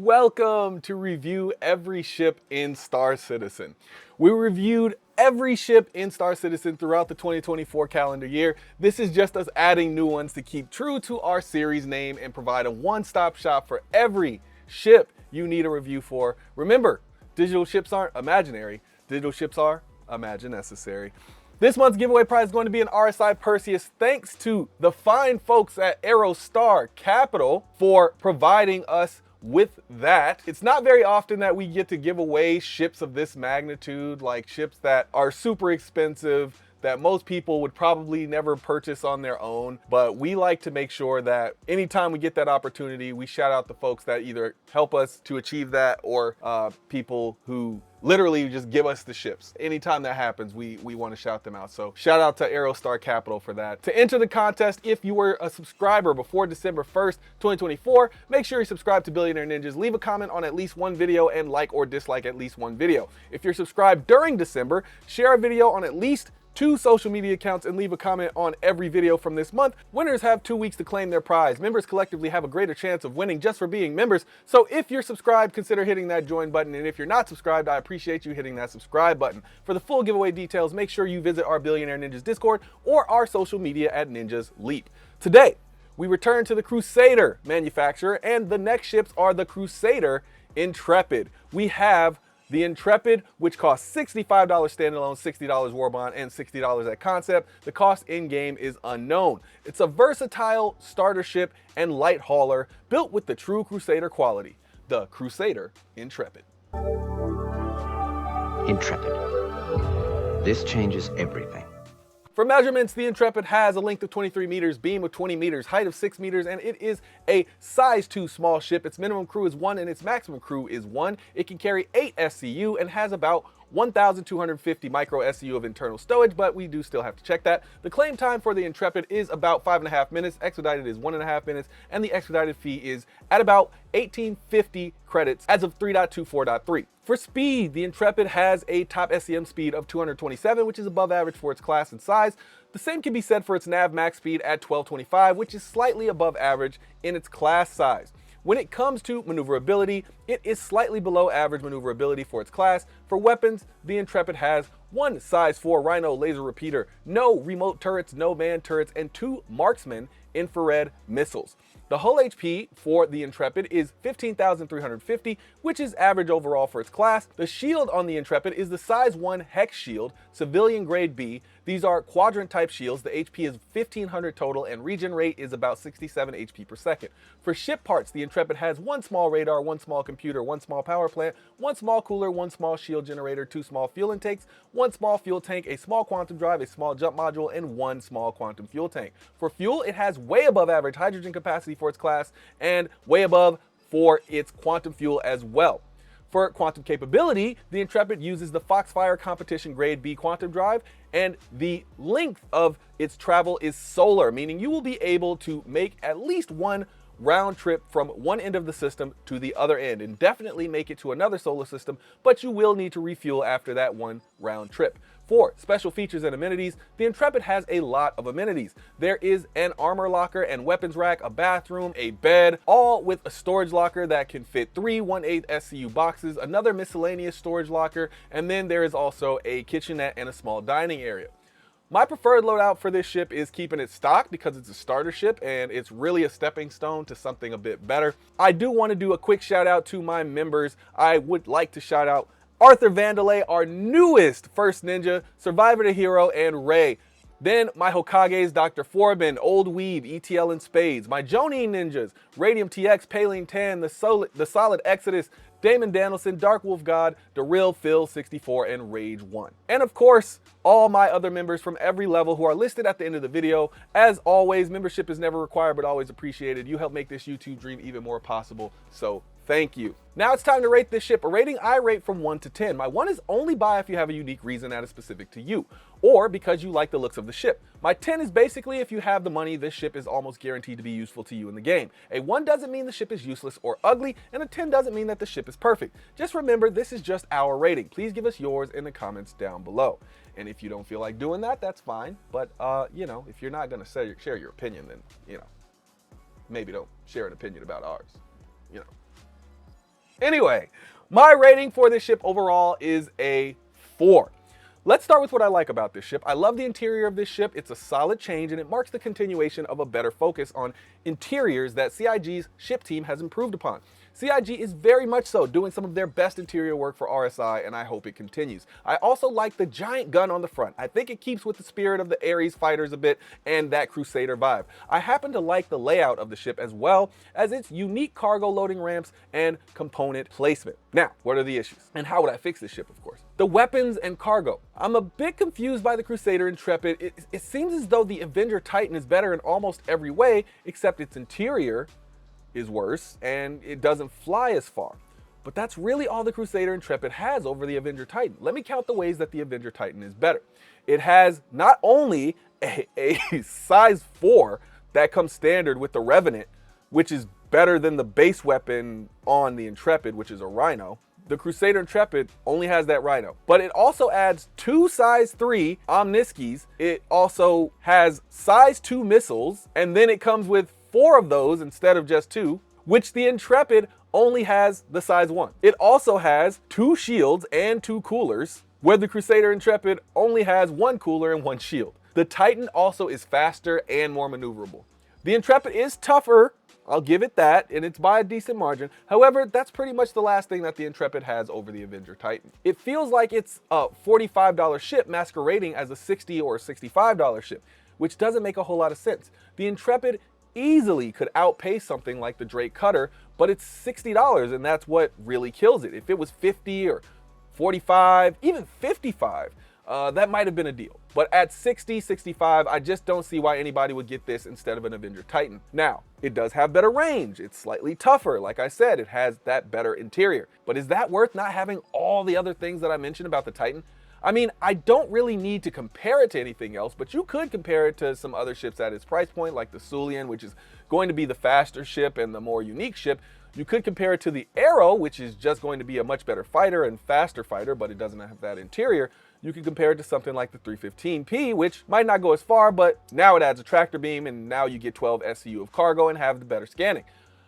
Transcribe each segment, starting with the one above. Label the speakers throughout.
Speaker 1: Welcome to Review Every Ship in Star Citizen. We reviewed every ship in Star Citizen throughout the 2024 calendar year. This is just us adding new ones to keep true to our series name and provide a one-stop shop for every ship you need a review for. Remember, digital ships aren't imaginary. Digital ships are imagine necessary. This month's giveaway prize is going to be an RSI Perseus, thanks to the fine folks at Aerostar Capital for providing us with that. It's not very often that we get to give away ships of this magnitude, like ships that are super expensive, that most people would probably never purchase on their own. But we like to make sure that anytime we get that opportunity, we shout out the folks that either help us to achieve that or people who literally just give us the ships. Anytime that happens, we want to shout them out. So shout out to Aerostar Capital for that. To enter the contest, if you were a subscriber before December 1st, 2024, make sure you subscribe to Billionaire Ninjas, leave a comment on at least one video, and like or dislike at least one video. If you're subscribed during December, share a video on at least 2 social media accounts and leave a comment on every video from this month. Winners have 2 weeks to claim their prize. Members collectively have a greater chance of winning just for being members. So if you're subscribed, consider hitting that join button. And if you're not subscribed, I appreciate you hitting that subscribe button. For the full giveaway details, make sure you visit our Billionaire Ninjas Discord or our social media at Ninjas Leap. Today, we return to the Crusader manufacturer, and the next ships are the Crusader Intrepid. We have the Intrepid, which costs $65 standalone, $60 Warbond, and $60 at concept. The cost in-game is unknown. It's a versatile starter ship and light hauler built with the true Crusader quality. The Crusader Intrepid.
Speaker 2: Intrepid. This changes everything.
Speaker 1: For measurements, the Intrepid has a length of 23 meters, beam of 20 meters, height of 6 meters, and it is a size 2 small ship. Its minimum crew is 1 and its maximum crew is 1. It can carry 8 SCU and has about 1,250 micro SCU of internal stowage, but we do still have to check that. The claim time for the Intrepid is about 5.5 minutes, expedited is 1.5 minutes, and the expedited fee is at about 1,850 credits as of 3.24.3. For speed, the Intrepid has a top SCM speed of 227, which is above average for its class and size. The same can be said for its nav max speed at 1225, which is slightly above average in its class size. When it comes to maneuverability, it is slightly below average maneuverability for its class. For weapons, the Intrepid has 1 size 4 Rhino laser repeater, no remote turrets, no manned turrets, and 2 marksman infrared missiles. The hull HP for the Intrepid is 15,350, which is average overall for its class. The shield on the Intrepid is the size 1 Hex shield, civilian grade B. These are quadrant type shields. The HP is 1,500 total and regen rate is about 67 HP per second. For ship parts, the Intrepid has 1 small radar, 1 small computer, 1 small power plant, 1 small cooler, 1 small shield generator, 2 small fuel intakes, 1 small fuel tank, a small quantum drive, a small jump module, and 1 small quantum fuel tank. For fuel, it has way above average hydrogen capacity for its class and way above for its quantum fuel as well. For quantum capability, the Intrepid uses the Foxfire Competition Grade B quantum drive, and the length of its travel is solar, meaning you will be able to make at least 1 round trip from one end of the system to the other end and definitely make it to another solar system, but you will need to refuel after that 1 round trip. For special features and amenities, the Intrepid has a lot of amenities. There is an armor locker and weapons rack, a bathroom, a bed, all with a storage locker that can fit 3 1/8 SCU boxes, another miscellaneous storage locker, and then there is also a kitchenette and a small dining area. My preferred loadout for this ship is keeping it stocked because it's a starter ship and it's really a stepping stone to something a bit better. I do want to do a quick shout out to my members. I would like to shout out Arthur Vandalay, our newest First Ninja, Survivor the Hero, and Ray. Then my Hokages, Dr. Forbin, Old Weeb, ETL in Spades, my Jonin Ninjas, Radium TX, Paling Tan, the Solid Exodus, Damon Danielson, Dark Wolf God, Darryl, Phil 64, and Rage 1. And of course, all my other members from every level who are listed at the end of the video. As always, membership is never required but always appreciated. You help make this YouTube dream even more possible, so thank you. Now it's time to rate this ship. A rating I rate from 1 to 10. My 1 is only buy if you have a unique reason that is specific to you, or because you like the looks of the ship. My 10 is basically if you have the money, this ship is almost guaranteed to be useful to you in the game. A 1 doesn't mean the ship is useless or ugly, and a 10 doesn't mean that the ship is perfect. Just remember, this is just our rating. Please give us yours in the comments down below. And if you don't feel like doing that, that's fine. But, you know, if you're not going to share your opinion, then, you know, maybe don't share an opinion about ours, you know. Anyway, my rating for this ship overall is a 4. Let's start with what I like about this ship. I love the interior of this ship. It's a solid change, and it marks the continuation of a better focus on interiors that CIG's ship team has improved upon. CIG is very much so doing some of their best interior work for RSI, and I hope it continues. I also like the giant gun on the front. I think it keeps with the spirit of the Ares fighters a bit and that Crusader vibe. I happen to like the layout of the ship as well as its unique cargo loading ramps and component placement. Now, what are the issues? And how would I fix this ship, of course? The weapons and cargo. I'm a bit confused by the Crusader Intrepid. It seems as though the Avenger Titan is better in almost every way, except its interior is worse and it doesn't fly as far. But that's really all the Crusader Intrepid has over the Avenger Titan. Let me count the ways that the Avenger Titan is better. It has not only a size 4 that comes standard with the Revenant, which is better than the base weapon on the Intrepid, which is a Rhino. The Crusader Intrepid only has that Rhino, but it also adds 2 size 3 Omniskis. It also has size 2 missiles, and then it comes with 4 of those instead of just 2, which the Intrepid only has the size 1. It also has 2 shields and 2 coolers, where the Crusader Intrepid only has 1 cooler and 1 shield. The Titan also is faster and more maneuverable. The Intrepid is tougher, I'll give it that, and it's by a decent margin. However, that's pretty much the last thing that the Intrepid has over the Avenger Titan. It feels like it's a $45 ship masquerading as a $60 or $65 ship, which doesn't make a whole lot of sense. The Intrepid easily could outpay something like the Drake Cutter, but it's $60, and that's what really kills it. If it was 50 or 45, even 55, that might have been a deal. But at 60, 65, I just don't see why anybody would get this instead of an Avenger Titan. Now, it does have better range. It's slightly tougher. Like I said, it has that better interior. But is that worth not having all the other things that I mentioned about the Titan? I mean, I don't really need to compare it to anything else, but you could compare it to some other ships at its price point, like the Sulian, which is going to be the faster ship and the more unique ship. You could compare it to the Arrow, which is just going to be a much better fighter and faster fighter, but it doesn't have that interior. You could compare it to something like the 315P, which might not go as far, but now it adds a tractor beam, and now you get 12 SCU of cargo and have the better scanning.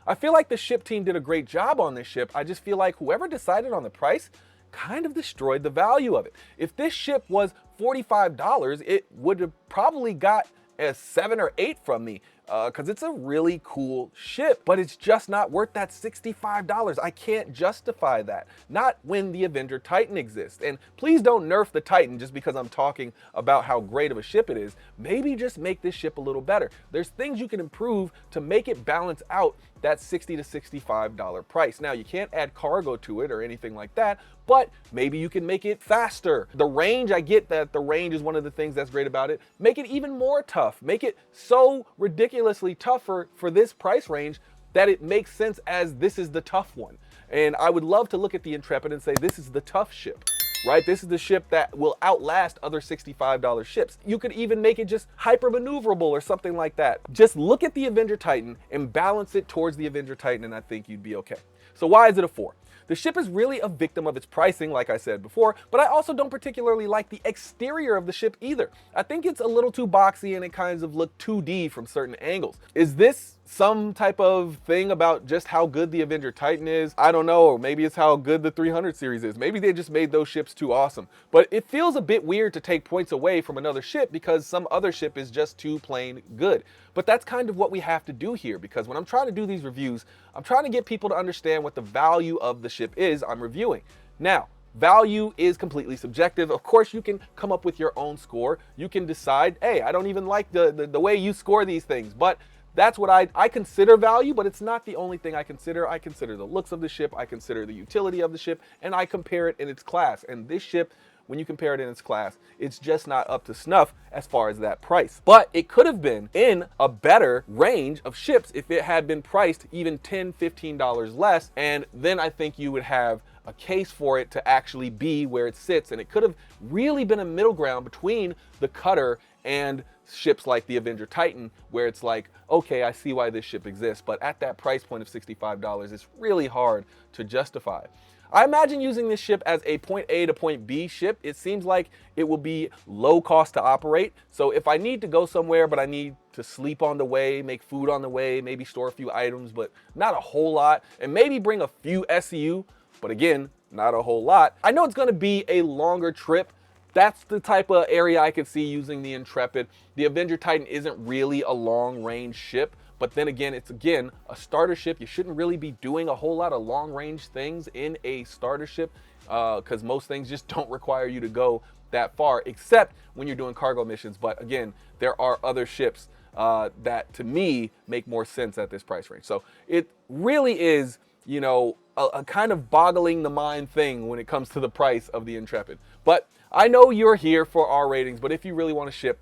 Speaker 1: I feel like the ship team did a great job on this ship. I just feel like whoever decided on the price kind of destroyed the value of it. If this ship was $45, it would have probably got a 7 or 8 from me, because it's a really cool ship, but it's just not worth that $65. I can't justify that. Not when the Avenger Titan exists. And please don't nerf the Titan just because I'm talking about how great of a ship it is. Maybe just make this ship a little better. There's things you can improve to make it balance out that $60 to $65 price. Now, you can't add cargo to it or anything like that, but maybe you can make it faster. The range, I get that the range is one of the things that's great about it. Make it even more tough. Make it so ridiculously tougher for this price range that it makes sense as this is the tough one. And I would love to look at the Intrepid and say, this is the tough ship, right? This is the ship that will outlast other $65 ships. You could even make it just hyper maneuverable or something like that. Just look at the Avenger Titan and balance it towards the Avenger Titan, and I think you'd be okay. So why is it a 4? The ship is really a victim of its pricing, like I said before, but I also don't particularly like the exterior of the ship either. I think it's a little too boxy and it kind of looked 2D from certain angles. Is this some type of thing about just how good the Avenger Titan is? I don't know, or maybe it's how good the 300 series is. Maybe they just made those ships too awesome. But it feels a bit weird to take points away from another ship because some other ship is just too plain good. But that's kind of what we have to do here, because when I'm trying to do these reviews, I'm trying to get people to understand what the value of the ship is I'm reviewing. Now, value is completely subjective. Of course, you can come up with your own score. You can decide, hey, I don't even like the way you score these things, but that's what I consider value, but it's not the only thing I consider. I consider the looks of the ship, I consider the utility of the ship, and I compare it in its class. And this ship, when you compare it in its class, it's just not up to snuff as far as that price. But it could have been in a better range of ships if it had been priced even $10, $15 less, and then I think you would have a case for it to actually be where it sits, and it could have really been a middle ground between the Cutter and ships like the Avenger Titan, where it's like, okay, I see why this ship exists, but at that price point of $65, it's really hard to justify. I imagine using this ship as a point A to point B ship. It seems like it will be low cost to operate. So if I need to go somewhere, but I need to sleep on the way, make food on the way, maybe store a few items, but not a whole lot, and maybe bring a few SCU, but again, not a whole lot. I know it's gonna be a longer trip. That's the type of area I could see using the Intrepid. The Avenger Titan isn't really a long range ship, but then again, it's again a starter ship. You shouldn't really be doing a whole lot of long range things in a starter ship because most things just don't require you to go that far, except when you're doing cargo missions. But again, there are other ships that to me make more sense at this price range. So it really is, you know, a kind of boggling the mind thing when it comes to the price of the Intrepid. But I know you're here for our ratings, but if you really want a ship,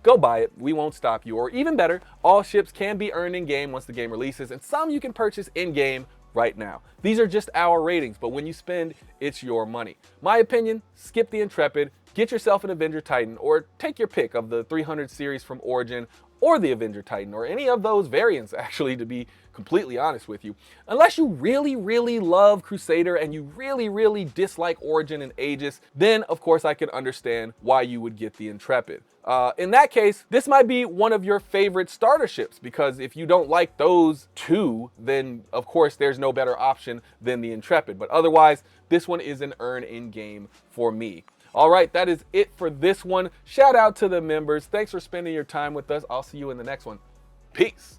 Speaker 1: go buy it. We won't stop you. Or even better, all ships can be earned in game once the game releases, and some you can purchase in game right now. These are just our ratings, but when you spend, it's your money. My opinion, skip the Intrepid, get yourself an Avenger Titan, or take your pick of the 300 series from Origin, or the Avenger Titan, or any of those variants, actually, to be completely honest with you. Unless you really, really love Crusader and you really, really dislike Origin and Aegis, then of course I can understand why you would get the Intrepid. In that case, this might be one of your favorite starter ships, because if you don't like those two, then of course there's no better option than the Intrepid. But otherwise, this one is an earn in game for me. All right, that is it for this one. Shout out to the members. Thanks for spending your time with us. I'll see you in the next one. Peace.